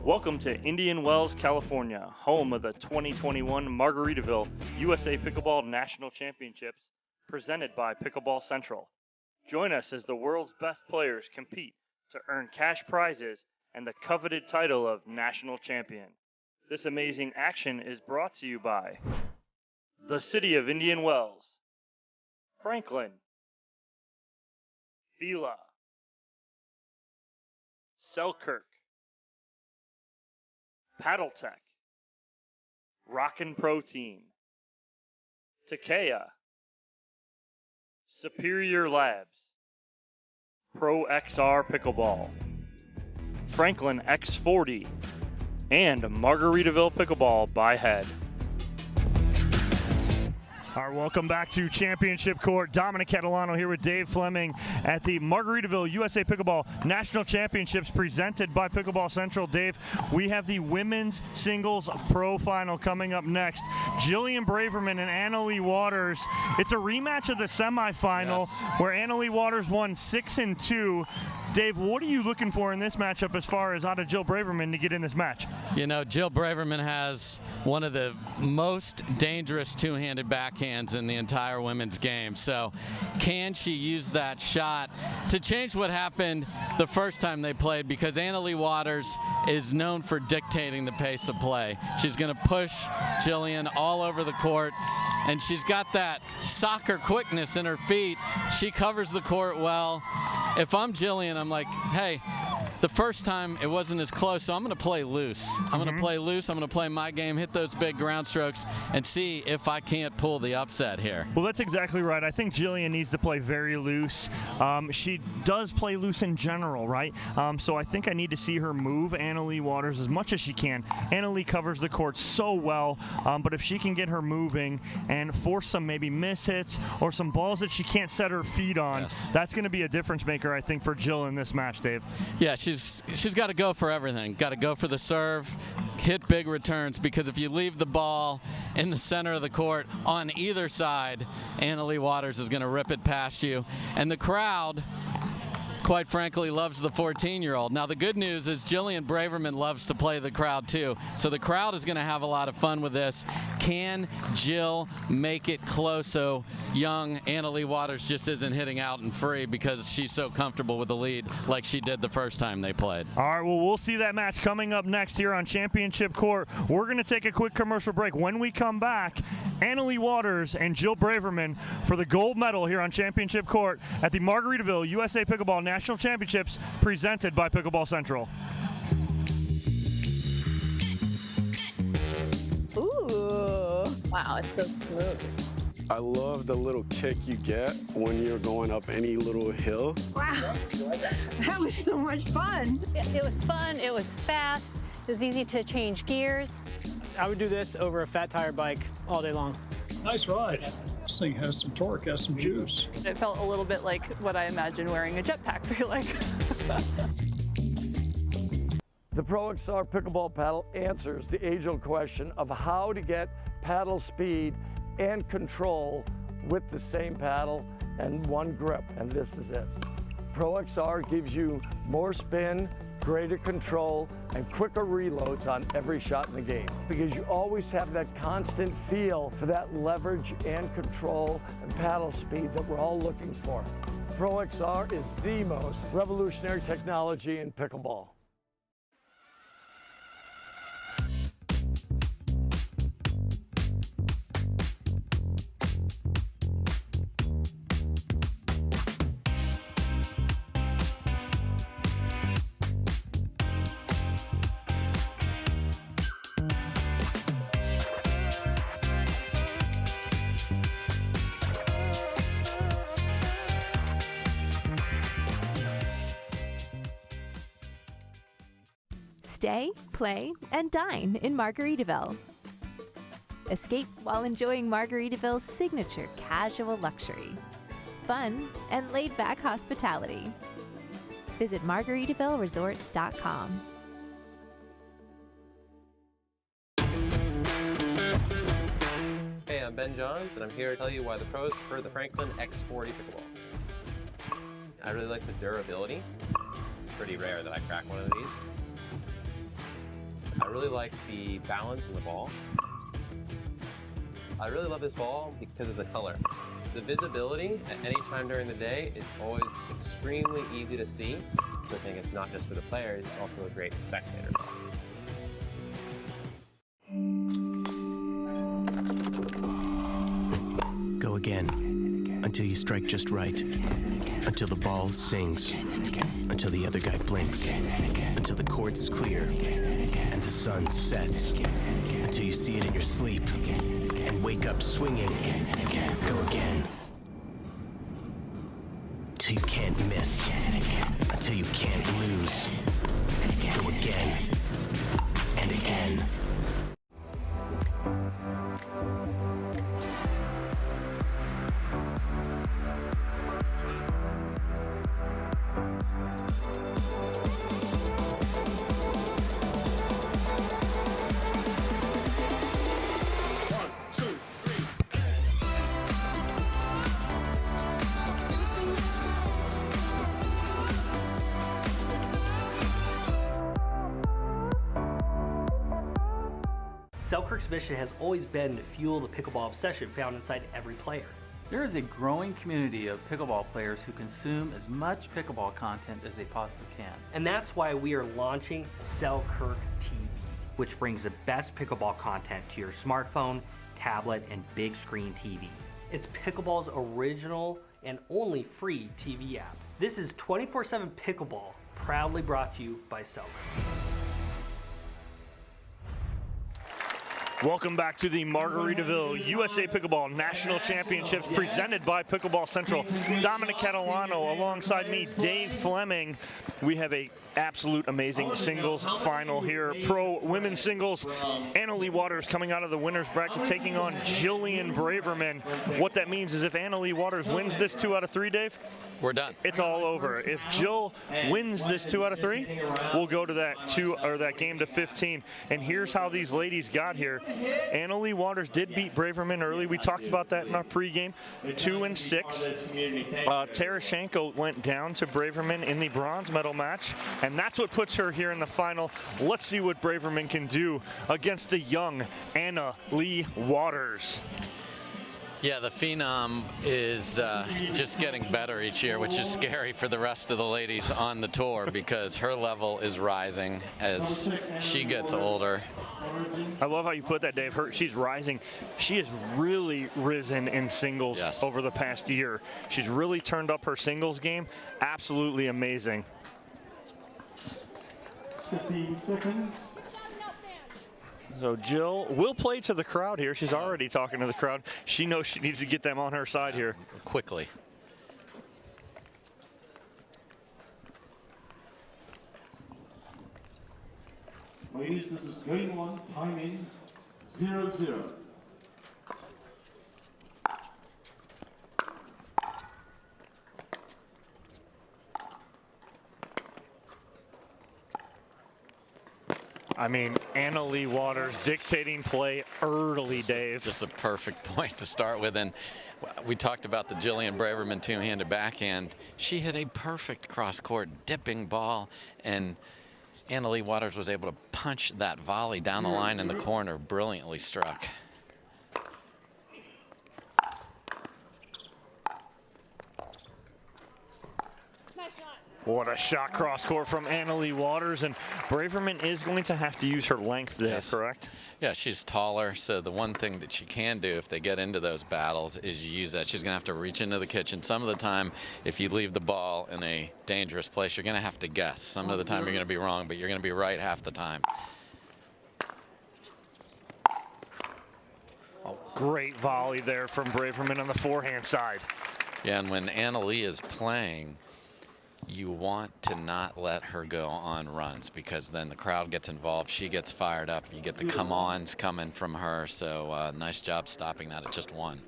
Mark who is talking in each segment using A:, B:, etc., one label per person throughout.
A: Welcome to Indian Wells, California, home of the 2021 Margaritaville USA Pickleball National Championships, presented by Pickleball Central. Join us as the world's best players compete to earn cash prizes and the coveted title of National Champion. This amazing action is brought to you by the City of Indian Wells, Franklin, Vila, Selkirk, Paddle Tech, Rockin' Protein, Takea, Superior Labs, Pro XR Pickleball, Franklin X40, and Margaritaville Pickleball by Head.
B: All right, welcome back to Championship Court. Dominic Catalano here with Dave Fleming at the Margaritaville USA Pickleball National Championships presented by Pickleball Central. Dave, we have the women's singles pro final coming up next. Jillian Braverman and Anna-Leigh Waters. It's a rematch of the semifinal where Anna-Leigh Waters won 6-2. Dave, what are you looking for in this matchup as far as out of Jill Braverman to get in this match?
C: You know, Jill Braverman has one of the most dangerous two-handed backhands in the entire women's game. So can she use that shot to change what happened the first time they played? Because Anna-Leigh Waters is known for dictating the pace of play. She's going to push Jillian all over the court, and she's got that soccer quickness in her feet. She covers the court well. If I'm Jillian, I'm like, hey, the first time it wasn't as close, so I'm going to play loose. I'm going to play loose. I'm going to play my game, hit those big ground strokes, and see if I can't pull the upset here.
B: Well, that's exactly right. I think Jillian needs to play very loose. She does play loose in general, right? So I think I need to see her move Anna-Leigh Waters as much as she can. Anna-Leigh covers the court so well, but if she can get her moving and force some maybe miss hits or some balls that she can't set her feet on, that's going to be a difference maker, I think, for Jill in this match, Dave.
C: Yeah, she's got to go for everything. Got to go for the serve, hit big returns, because if you leave the ball in the center of the court on either side, Anna-Leigh Waters is going to rip it past you. And the crowd, quite frankly, loves the 14-year-old. Now, the good news is Jillian Braverman loves to play the crowd, too. So the crowd is going to have a lot of fun with this. Can Jill make it close so young Anna-Leigh Waters just isn't hitting out and free because she's so comfortable with the lead like she did the first time they played?
B: All right, well, we'll see that match coming up next here on Championship Court. We're going to take a quick commercial break. When we come back, Anna-Leigh Waters and Jill Braverman for the gold medal here on Championship Court at the Margaritaville USA Pickleball National Championships presented by Pickleball Central.
D: Ooh, wow, it's so smooth.
E: I love the little kick you get when you're going up any little hill.
D: Wow, that was so much fun.
F: It was fun, it was fast, it was easy to change gears.
G: I would do this over a fat tire bike all day long.
H: Nice ride. This thing has some torque, has some juice.
I: It felt a little bit like what I imagine wearing a jetpack feel like.
J: The Pro XR pickleball paddle answers the age-old question of how to get paddle speed and control with the same paddle and one grip, and this is it. Pro XR gives you more spin, greater control, and quicker reloads on every shot in the game, because you always have that constant feel for that leverage and control and paddle speed that we're all looking for. Pro XR is the most revolutionary technology in pickleball.
K: Stay, play, and dine in Margaritaville. Escape while enjoying Margaritaville's signature casual luxury, fun, and laid-back hospitality. Visit MargaritavilleResorts.com.
L: Hey, I'm Ben Johns, and I'm here to tell you why the pros prefer the Franklin X40 Pickleball. I really like the durability. It's pretty rare that I crack one of these. I really like the balance in the ball. I really love this ball because of the color. The visibility at any time during the day is always extremely easy to see. So I think it's not just for the players, it's also a great spectator ball.
M: Go again, until you strike just right, until the ball sings, until the other guy blinks, until the court's clear, and the sun sets, until you see it in your sleep, and wake up swinging. Go again. Until you can't miss, until you can't lose. Go again, and again.
N: Selkirk's mission has always been to fuel the pickleball obsession found inside every player.
O: There is a growing community of pickleball players who consume as much pickleball content as they possibly can.
N: And that's why we are launching Selkirk TV, which brings the best pickleball content to your smartphone, tablet, and big screen TV. It's pickleball's original and only free TV app. This is 24/7 pickleball, proudly brought to you by Selkirk.
B: Welcome back to the Margaritaville USA Pickleball National Championships presented by Pickleball Central. Dominic Catalano alongside me, Dave Fleming. We have a absolute amazing singles final here. Pro women's singles, Leigh Waters coming out of the winner's bracket taking on Jillian Braverman. What that means is if Leigh Waters wins this 2 out of 3, Dave,
C: we're done.
B: It's all over. If Jill wins this 2 out of 3, we'll go to that game to 15. And here's how these ladies got here. Leigh Waters did beat Braverman early. We talked about that in our pregame. 2-6. Tarashenko went down to Braverman in the bronze medal match, and that's what puts her here in the final. Let's see what Braverman can do against the young Leigh Waters.
C: Yeah, the Phenom is just getting better each year, which is scary for the rest of the ladies on the tour because her level is rising as she gets older.
B: I love how you put that, Dave. She's rising. She has really risen in singles over the past year. She's really turned up her singles game. Absolutely amazing.
H: 15 seconds.
B: So Jill will play to the crowd here. She's already talking to the crowd. She knows she needs to get them on her side here.
C: Quickly.
H: Ladies, this is game 1, timing 0-0.
B: I mean, Leigh Waters dictating play early, Dave.
C: Just a perfect point to start with. And we talked about the Jillian Braverman two-handed backhand. She hit a perfect cross-court dipping ball, and Leigh Waters was able to punch that volley down the line in the corner, brilliantly struck.
B: What a shot cross court from Leigh Waters, and Braverman is going to have to use her length there, correct?
C: Yeah, she's taller, so the one thing that she can do if they get into those battles is use that. She's going to have to reach into the kitchen. Some of the time, if you leave the ball in a dangerous place, you're going to have to guess. Some of the time you're going to be wrong, but you're going to be right half the time.
B: Oh, great volley there from Braverman on the forehand side.
C: Yeah, and when Leigh is playing, you want to not let her go on runs because then the crowd gets involved, she gets fired up, you get the come-ons coming from her, so nice job stopping that at just 1.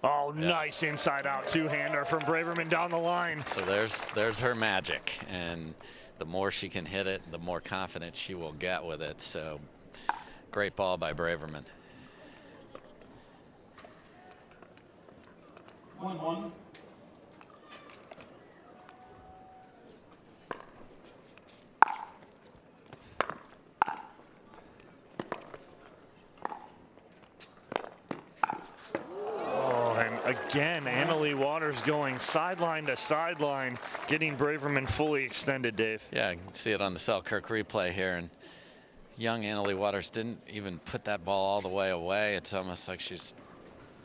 B: Oh, nice inside-out two-hander from Braverman down the line.
C: So there's her magic, and the more she can hit it, the more confident she will get with it, so great ball by Braverman.
H: 1-1.
B: again, Annalie Waters going sideline to sideline, getting Braverman fully extended, Dave.
C: Yeah, you can see it on the Selkirk replay here. And young Annalie Waters didn't even put that ball all the way away. It's almost like she's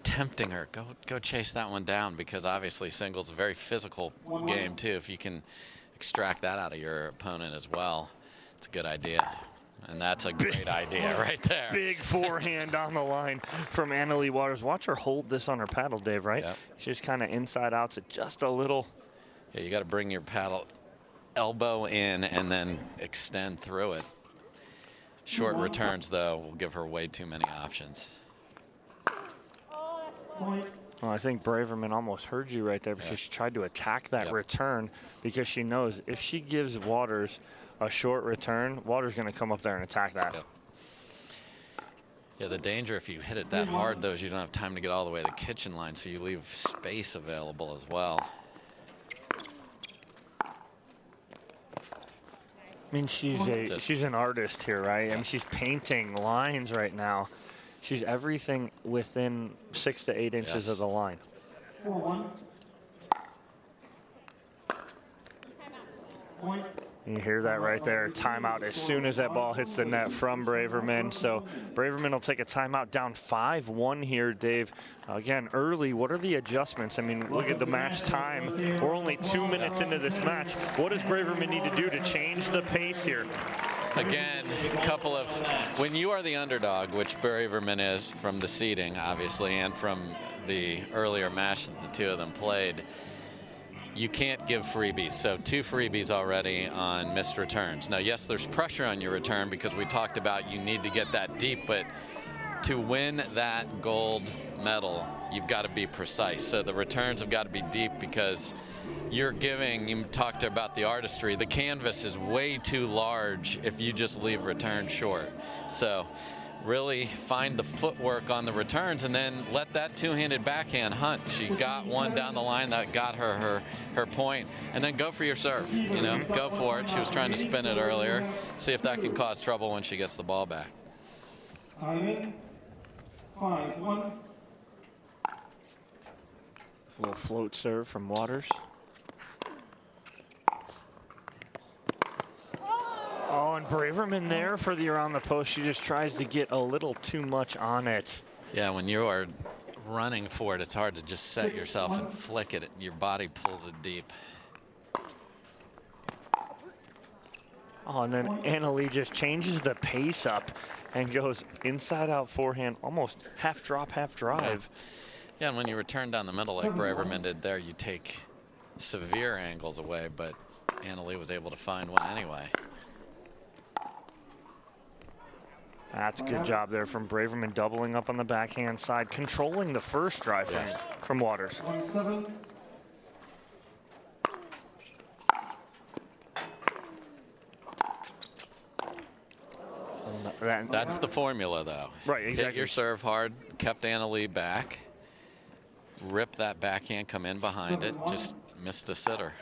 C: tempting her. Go chase that one down, because obviously singles a very physical game too. If you can extract that out of your opponent as well, it's a good idea. And that's a great idea right there.
B: Big forehand on the line from Annalie Waters. Watch her hold this on her paddle, Dave, right?
C: Yep.
B: She's kind of inside out to just a little.
C: Yeah, you got to bring your paddle elbow in and then extend through it. Short returns, though, will give her way too many options.
B: Well, I think Braverman almost heard you right there, because she tried to attack that return, because she knows if she gives Waters a short return, Waters going to come up there and attack that.
C: Yeah, the danger if you hit it that hard, though, is you don't have time to get all the way to the kitchen line, so you leave space available as well.
B: I mean, she's an artist here, right? Yes. I mean, she's painting lines right now. She's everything within 6 to 8 inches of the line.
H: 4-1. Point.
B: You hear that right there, timeout as soon as that ball hits the net from Braverman. So Braverman will take a timeout, down 5-1 here, Dave. Again, early, what are the adjustments? I mean, look at the match time. We're only 2 minutes into this match. What does Braverman need to do to change the pace here?
C: Again, a couple of, when you are the underdog, which Braverman is from the seeding, obviously, and from the earlier match that the two of them played, you can't give freebies. So 2 freebies already on missed returns. Now, yes, there's pressure on your return, because we talked about you need to get that deep, but to win that gold medal, you've got to be precise. So the returns have got to be deep, because you're giving, you talked about the artistry, the canvas is way too large if you just leave return short. So really find the footwork on the returns, and then let that two-handed backhand hunt. She got one down the line that got her point, and then go for your serve. You know, go for it. She was trying to spin it earlier. See if that can cause trouble when she gets the ball back.
H: Timing. 5-1.
B: A little float serve from Waters. Oh, and Braverman there for the around the post. She just tries to get a little too much on it.
C: Yeah, when you are running for it, it's hard to just set yourself and flick it. Your body pulls it deep.
B: Oh, and then Annalie just changes the pace up and goes inside out forehand, almost half drop, half drive.
C: Yeah, and when you return down the middle like Braverman did there, you take severe angles away, but Annalie was able to find one anyway.
B: That's a good job there from Braverman, doubling up on the backhand side, controlling the first drive from Waters.
H: 1-7.
C: That's the formula, though.
B: Right, exactly.
C: Hit your serve hard, kept Annalie back, rip that backhand, come in behind it, just missed a sitter.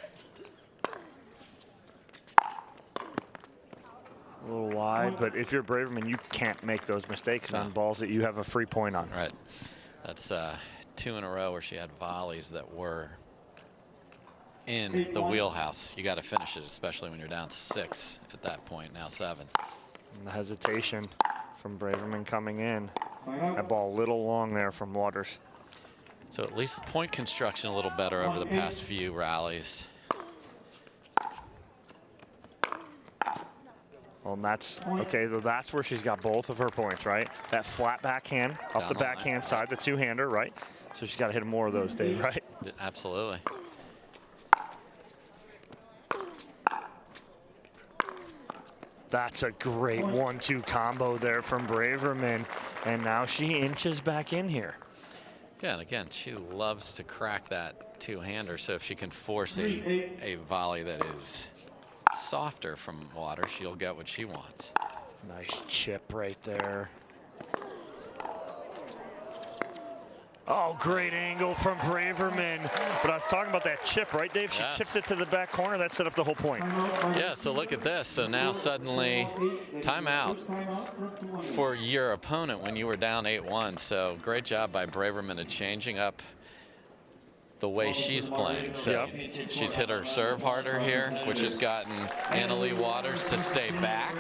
B: A little wide, but if you're Braverman, you can't make those mistakes on balls that you have a free point on.
C: Right. That's 2 in a row where she had volleys that were in the wheelhouse. You got to finish it, especially when you're down 6 at that point, now 7.
B: And the hesitation from Braverman coming in. That ball a little long there from Waters.
C: So at least the point construction a little better over the past few rallies.
B: Well, and that's, okay, so that's where she's got both of her points, right? That flat backhand, up
C: Down
B: the backhand side, the two-hander, right? So she's got to hit more of those, Dave, right?
C: Absolutely.
B: That's a great 1-2 combo there from Braverman. And now she inches back in here.
C: Yeah, and again, she loves to crack that two-hander, so if she can force a volley that is softer from Waters, she'll get what she wants.
B: Nice chip right there. Oh, great angle from Braverman. But I was talking about that chip, right, Dave? She chipped it to the back corner. That set up the whole point.
C: Yeah, so look at this. So now suddenly timeout for your opponent when you were down 8-1. So great job by Braverman of changing up the way she's playing. So she's hit her serve harder here, which has gotten Anna-Leigh Waters to stay back.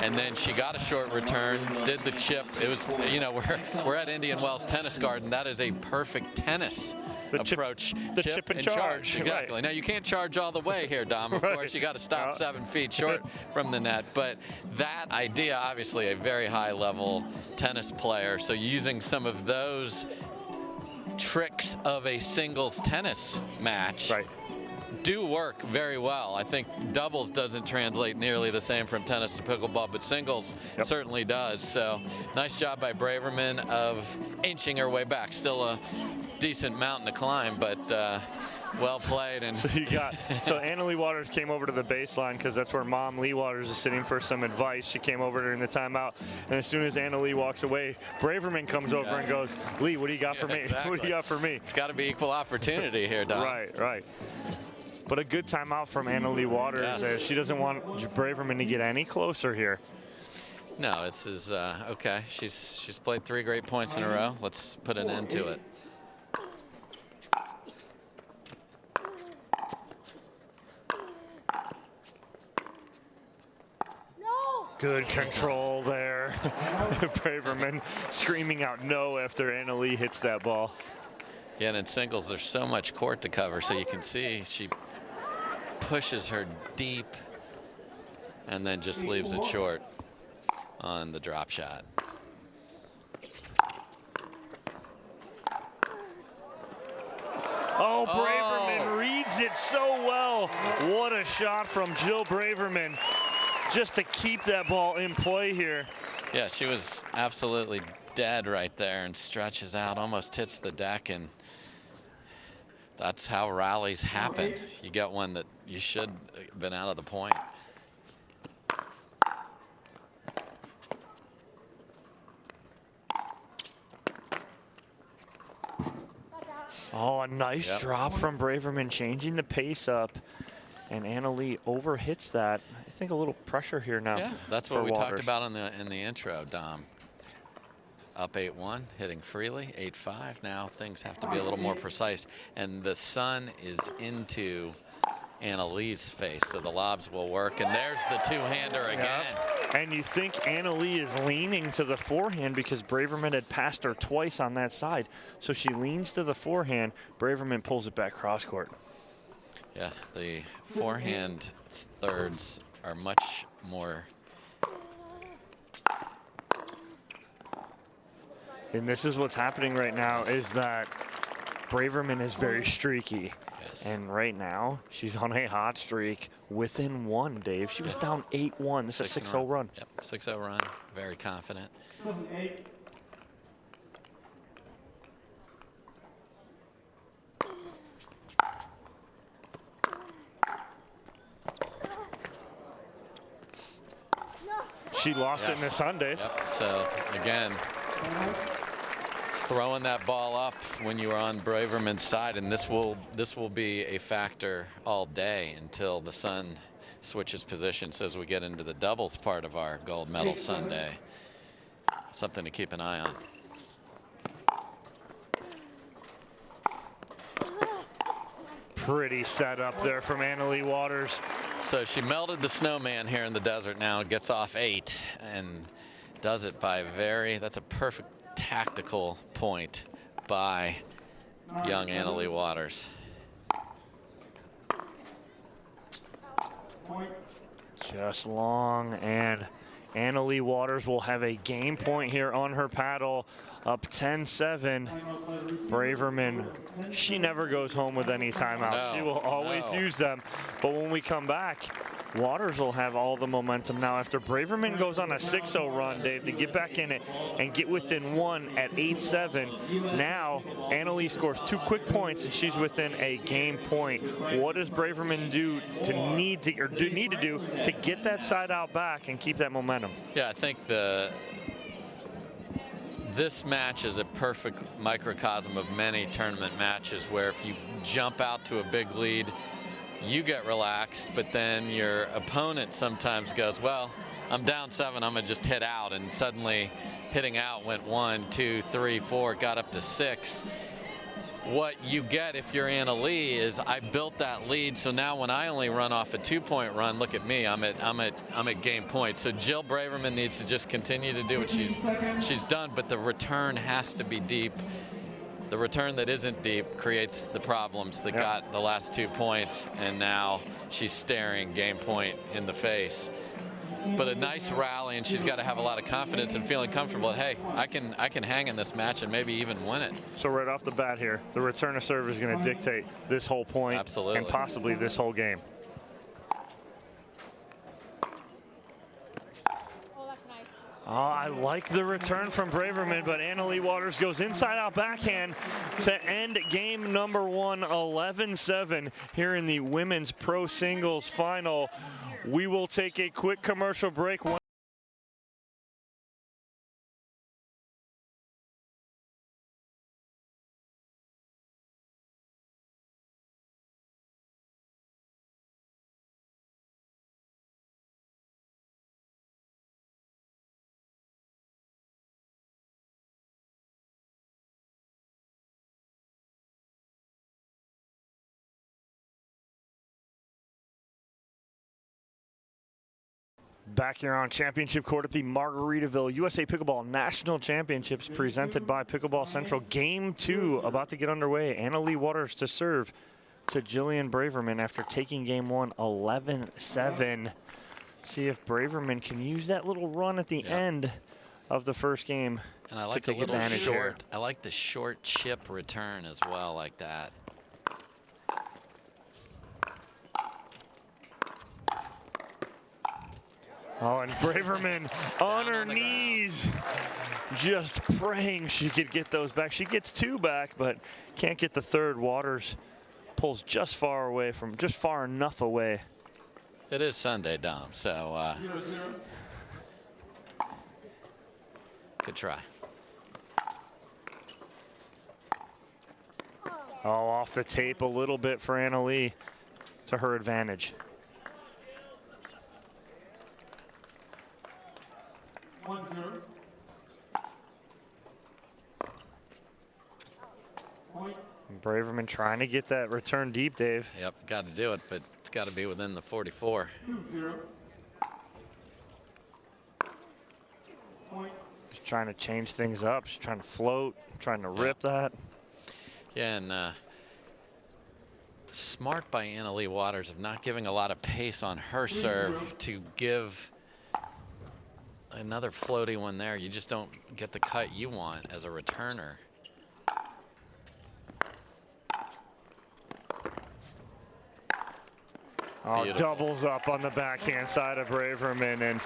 C: And then she got a short return, did the chip. It was, you know, we're at Indian Wells Tennis Garden. That is a perfect tennis approach.
B: The chip and charge.
C: Exactly.
B: Right.
C: Now, you can't charge all the way here, Dom. Of course, you got to stop 7 feet short from the net. But that idea, obviously, a very high-level tennis player. So using some of those tricks of a singles tennis match do work very well. I think doubles doesn't translate nearly the same from tennis to pickleball, but singles certainly does. So nice job by Braverman of inching her way back. Still a decent mountain to climb, but well played. And
B: so Anna-Leigh Waters came over to the baseline because that's where Mom Leigh Waters is sitting for some advice. She came over during the timeout, and as soon as Anna-Leigh walks away, Braverman comes over and goes, "Leigh, what do you got for me?
C: Exactly.
B: What do you got for me?"
C: It's got to be equal opportunity here, Dom.
B: Right. But a good timeout from Anna-Leigh Waters. As she doesn't want Braverman to get any closer here.
C: No, this is okay. She's played 3 great points in a row. Let's put an end to it.
B: Good control there. Braverman screaming out no after Anna-Leigh hits that ball.
C: Yeah, and in singles, there's so much court to cover, so you can see she pushes her deep and then just leaves it short on the drop shot.
B: Oh, Braverman reads it so well. What a shot from Jill Braverman just to keep that ball in play here.
C: Yeah, she was absolutely dead right there and stretches out, almost hits the deck, and that's how rallies happen. You get one that you should have been out of the point.
B: Oh, a nice drop from Braverman, changing the pace up. And Anna-Leigh overhits that. I think a little pressure here now.
C: Yeah, that's what we talked about in the intro, Dom. Up 8-1, hitting freely, 8-5. Now things have to be a little more precise. And the sun is into Anna-Leigh's face, so the lobs will work. And there's the two-hander again.
B: And you think Anna-Leigh is leaning to the forehand because Braverman had passed her twice on that side. So she leans to the forehand. Braverman pulls it back cross court.
C: Yeah, the forehand thirds are much more.
B: And this is what's happening right now is that Braverman is very streaky.
C: Yes.
B: And right now, she's on a hot streak within 1, Dave. She was down 8-1. This is a 6-0 run.
C: Yep, 6-0 run. Very confident.
H: 7-8.
B: She lost it in the sun, Dave.
C: Yep. So again, throwing that ball up when you are on Braverman's side, and this will be a factor all day until the sun switches positions as we get into the doubles part of our gold medal Sunday. Something to keep an eye on.
B: Pretty set up there from Anna-Leigh Waters.
C: So she melted the snowman here in the desert now, gets off 8 and does it by that's a perfect tactical point by young Anna-Leigh Waters.
B: Just long, and Anna-Leigh Waters will have a game point here on her paddle, up 10-7. Braverman, she never goes home with any timeouts. She will always use them. But when we come back, Waters will have all the momentum now after Braverman goes on a 6-0 run, Dave, to get back in it and get within 1 at 8-7. Now, Anna-Leigh scores 2 quick points and she's within a game point. What does Braverman need to do to get that side out back and keep that momentum?
C: Yeah, I think this match is a perfect microcosm of many tournament matches where if you jump out to a big lead, you get relaxed, but then your opponent sometimes goes, well, I'm down 7, I'm gonna just hit out, and suddenly hitting out went 1, 2, 3, 4, got up to 6. what you get if you're Anna Leigh is I built that lead, so now when I only run off a 2-point run, look at me, I'm at game point. So Jill Braverman needs to just continue to do what she's done, but the return has to be deep. The return that isn't deep creates the problems that got the last 2 points, and now she's staring game point in the face. But a nice rally, and she's got to have a lot of confidence and feeling comfortable. Hey, I can hang in this match and maybe even win it.
B: So right off the bat here, the return of serve is going to dictate this whole point.
C: Absolutely.
B: And possibly this whole game. Oh, I like the return from Braverman, but Anna Leigh Waters goes inside-out backhand to end game number 1, 11-7 here in the women's pro singles final. We will take a quick commercial break. Back here on championship court at the Margaritaville USA Pickleball National Championships presented by Pickleball Central. Game 2 about to get underway. Anna Leigh Waters to serve to Jillian Braverman after taking game 1 11-7. See if Braverman can use that little run at the end of the first game.
C: And I like the little short. I like the short chip return as well, like that.
B: Oh, and Braverman on her knees, just praying she could get those back. She gets 2 back, but can't get the third. Waters pulls just far enough away.
C: It is Sunday, Dom, so good try.
B: Oh, off the tape a little bit for Anna Leigh to her advantage.
H: 1-0.
B: Braverman trying to get that return deep, Dave.
C: Yep, got to do it, but it's got to be within the 44.
H: 2-0.
B: She's trying to change things up. She's trying to float, trying to rip that.
C: Yeah, and smart by Anna Leigh Waters of not giving a lot of pace on her serve to give another floaty one there. You just don't get the cut you want as a returner.
B: Oh, doubles up on the backhand side of Braverman, and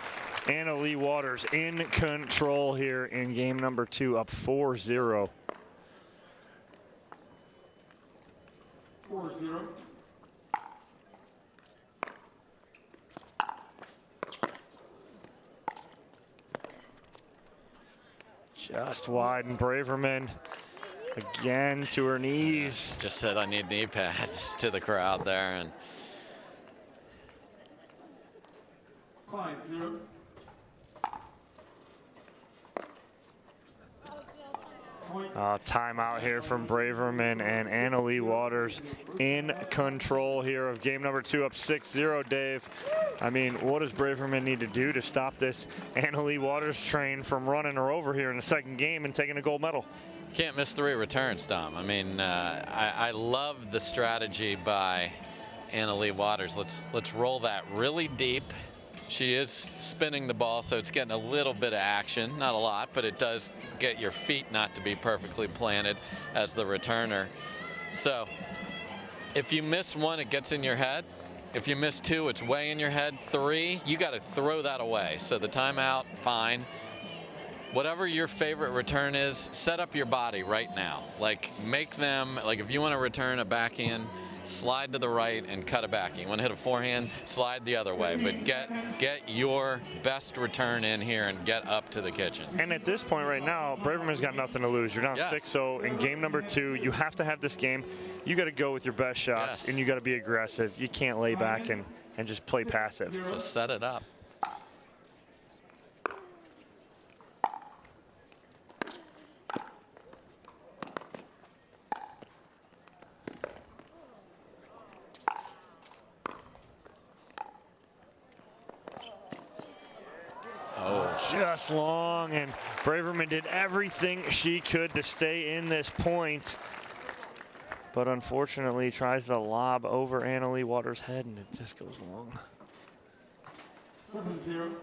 B: Anna Leigh Waters in control here in game number 2, up 4-0.
H: 4-0.
B: Just wide, and Braverman again to her knees.
C: Just said I need knee pads to the crowd there, and
H: 5-0.
B: Timeout here from Braverman, and Anna Leigh Waters in control here of game number 2, up 6-0, Dave. I mean, what does Braverman need to do to stop this Anna Leigh Waters train from running her over here in the second game and taking a gold medal?
C: Can't miss 3 returns, Dom. I mean, I love the strategy by Anna Leigh Waters. Let's roll that really deep. She is spinning the ball, so it's getting a little bit of action. Not a lot, but it does get your feet not to be perfectly planted as the returner. So if you miss 1, it gets in your head. If you miss 2, it's way in your head. 3, you got to throw that away. So the timeout, fine. Whatever your favorite return is, set up your body right now. Like, make them, like if you want to return a backhand, slide to the right and cut it back. You want to hit a forehand, slide the other way. But get your best return in here and get up to the kitchen.
B: And at this point right now, Braverman's got nothing to lose. You're down 6-0 in game number 2. You have to have this game. You got to go with your best shots, and you got to be aggressive. You can't lay back and just play passive.
C: So set it up.
B: just long, and Braverman did everything she could to stay in this point, but unfortunately tries to lob over Annalee Waters' head, and it just goes long.
H: 7-0.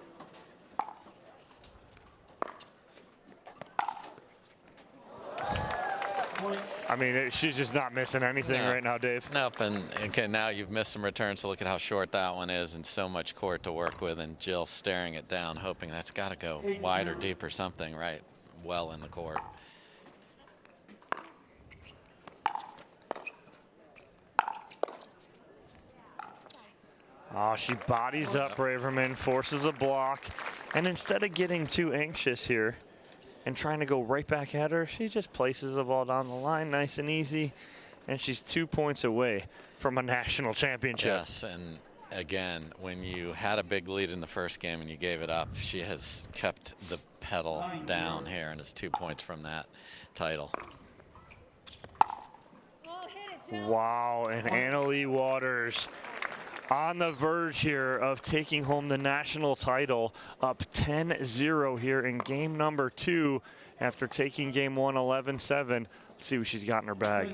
B: I mean, she's just not missing anything right now, Dave.
C: Nope, and okay, now you've missed some returns, so look at how short that one is and so much court to work with, and Jill staring it down, hoping that's got to go wide or deep or something right well in the court.
B: Oh, she bodies up Braverman, forces a block, and instead of getting too anxious here and trying to go right back at her, she just places the ball down the line nice and easy, and she's 2 points away from a national championship.
C: Yes, and again, when you had a big lead in the first game and you gave it up, she has kept the pedal down here and is 2 points from that title.
B: Wow, and Annalee Waters on the verge here of taking home the national title, up 10-0 here in game number 2 after taking game 1 11-7. Let's see what she's got in her bag.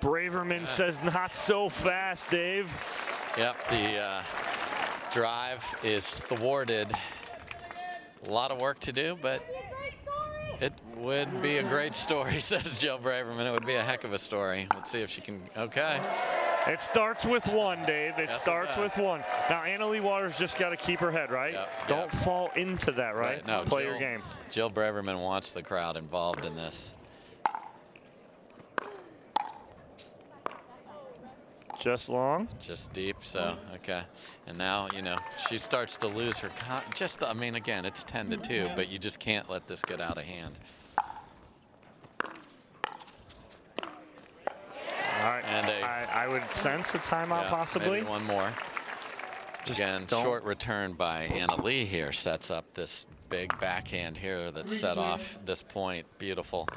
B: Braverman says not so fast, Dave.
C: Yep, the drive is thwarted. A lot of work to do, but it would be a great story, says Jill Braverman. It would be a heck of a story. Let's see if she can, okay.
B: It starts with one, Dave. It starts with one. Now, Annalee Waters just got to keep her head, right? Don't fall into that, right?
C: No,
B: play your game.
C: Jill Braverman wants the crowd involved in this.
B: Just long?
C: Just deep, so, okay. And now, you know, she starts to lose her, I mean, again, it's 10-2, but you just can't let this get out of hand.
B: All right, and I would sense a timeout possibly.
C: Maybe one more. Again, short return by Annalee here sets up this big backhand here that set off this point. Beautiful.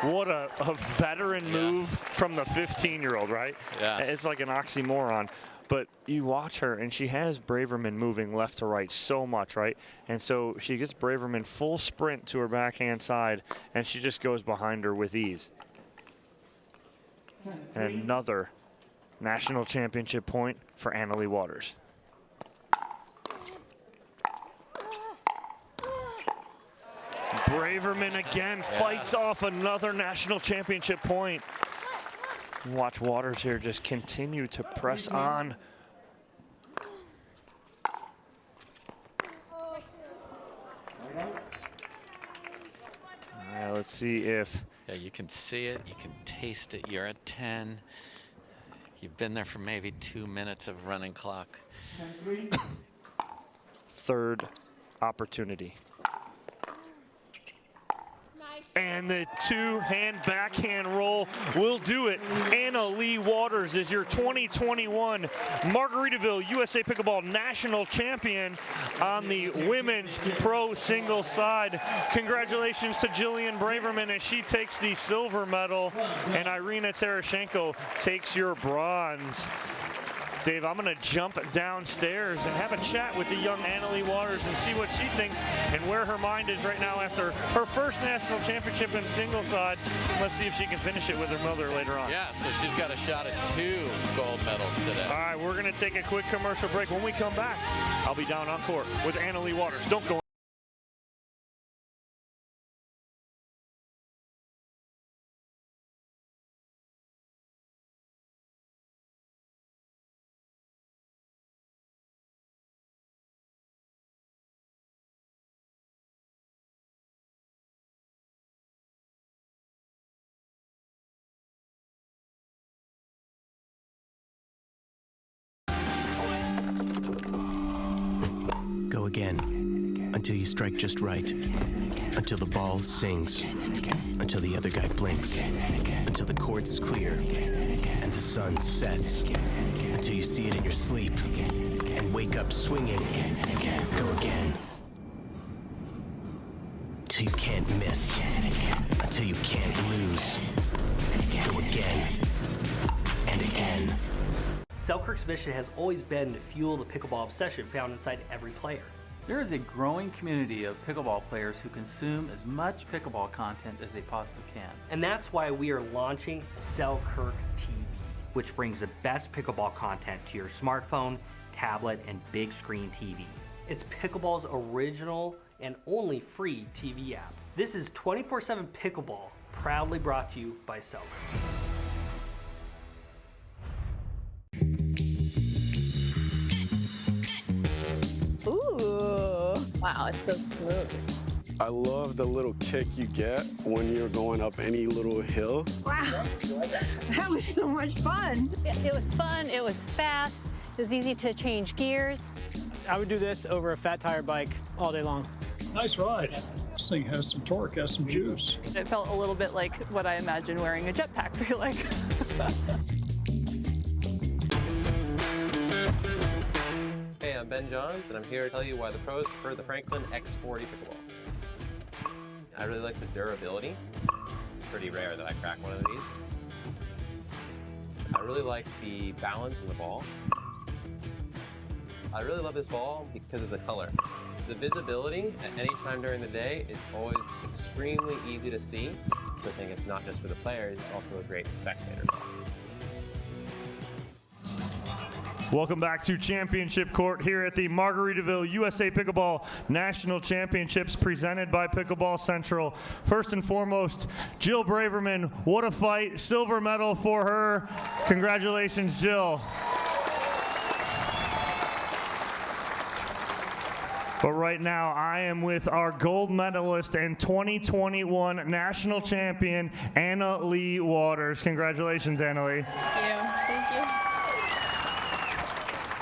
B: What a veteran move from the 15-year-old, right?
C: Yes.
B: It's like an oxymoron. But you watch her, and she has Braverman moving left to right so much, right? And so she gets Braverman full sprint to her backhand side, and she just goes behind her with ease. And another national championship point for Annalee Waters. Braverman again fights off another national championship point. Watch Waters here just continue to press on. All right, let's see if...
C: Yeah, you can see it, you can taste it. You're at 10. You've been there for maybe 2 minutes of running clock.
B: Third opportunity. And the two-hand backhand roll will do it. Annalee Waters is your 2021 Margaritaville USA Pickleball National Champion on the women's pro singles side. Congratulations to Jillian Braverman as she takes the silver medal, and Irina Terashenko takes your bronze. Dave, I'm going to jump downstairs and have a chat with the young Annalee Waters and see what she thinks and where her mind is right now after her first national championship in single side. Let's see if she can finish it with her mother later on.
C: Yeah, so she's got a shot at 2 gold medals today.
B: All right, we're going to take a quick commercial break. When we come back, I'll be down on court with Annalee Waters. Don't go.
M: Go again, until you strike just right, until the ball sings, until the other guy blinks, until the court's clear, and the sun sets, until you see it in your sleep, and wake up swinging. Go again. Till you can't miss. Until you can't lose. Go again. And again.
N: Selkirk's mission has always been to fuel the pickleball obsession found inside every player.
O: There is a growing community of pickleball players who consume as much pickleball content as they possibly can.
N: And that's why we are launching Selkirk TV, which brings the best pickleball content to your smartphone, tablet, and big screen TV. It's pickleball's original and only free TV app. This is 24/7 Pickleball, proudly brought to you by Selkirk.
D: Ooh, wow, it's so smooth.
E: I love the little kick you get when you're going up any little hill.
F: Wow, that was so much fun. It was fun, it was fast, it was easy to change gears.
G: I would do this over a fat tire bike all day long.
P: Nice ride. This thing has some torque, has some juice.
I: It felt a little bit like what I imagine wearing a jetpack feel like.
L: Hey, I'm Ben Johns, and I'm here to tell you why the pros prefer the Franklin X40 Pickleball. I really like the durability. It's pretty rare that I crack one of these. I really like the balance in the ball. I really love this ball because of the color. The visibility at any time during the day is always extremely easy to see, so I think it's not just for the players, it's also a great spectator ball.
B: Welcome back to Championship Court here at the Margaritaville USA Pickleball National Championships presented by Pickleball Central. First and foremost, Jill Braverman, what a fight, silver medal for her. Congratulations, Jill. But right now, I am with our gold medalist and 2021 national champion, Leigh Waters. Congratulations, Leigh.
I: Thank you.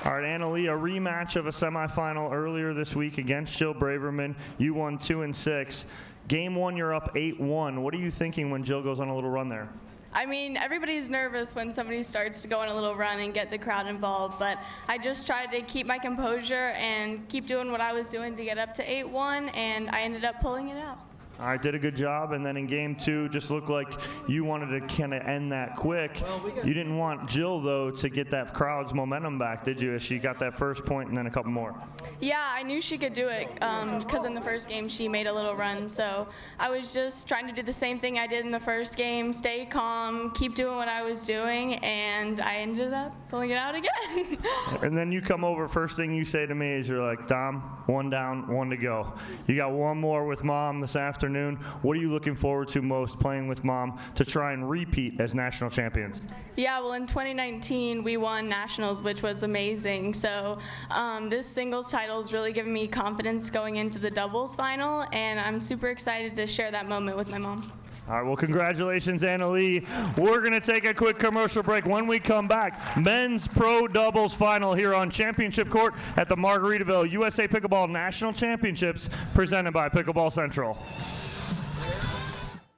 B: All right, Leigh, a rematch of a semifinal earlier this week against Jill Braverman. You won 2-6. Game one, you're up 8-1. What are you thinking when Jill goes on a little run there?
Q: I mean, everybody's nervous when somebody starts to go on a little run and get the crowd involved, but I just tried to keep my composure and keep doing what I was doing to get up to 8-1, and I ended up pulling it out.
B: All right, did a good job, and then in game two, just looked like you wanted to kind of end that quick. You didn't want Jill, though, to get that crowd's momentum back, did you, as she got that first point and then a couple more?
Q: Yeah, I knew she could do it because in the first game she made a little run, so I was just trying to do the same thing I did in the first game, stay calm, keep doing what I was doing, and I ended up pulling it out again.
B: And then you come over, first thing you say to me is you're like, Dom, 1 down, 1 to go. You got one more with Mom this afternoon. What are you looking forward to most playing with Mom to try and repeat as national champions?
Q: Yeah, well, in 2019 we won nationals, which was amazing. So this singles title is really giving me confidence going into the doubles final, and I'm super excited to share that moment with my mom.
B: All right, well, congratulations, Leigh. We're going to take a quick commercial break. When we come back, men's pro doubles final here on Championship Court at the Margaritaville USA Pickleball National Championships presented by Pickleball Central.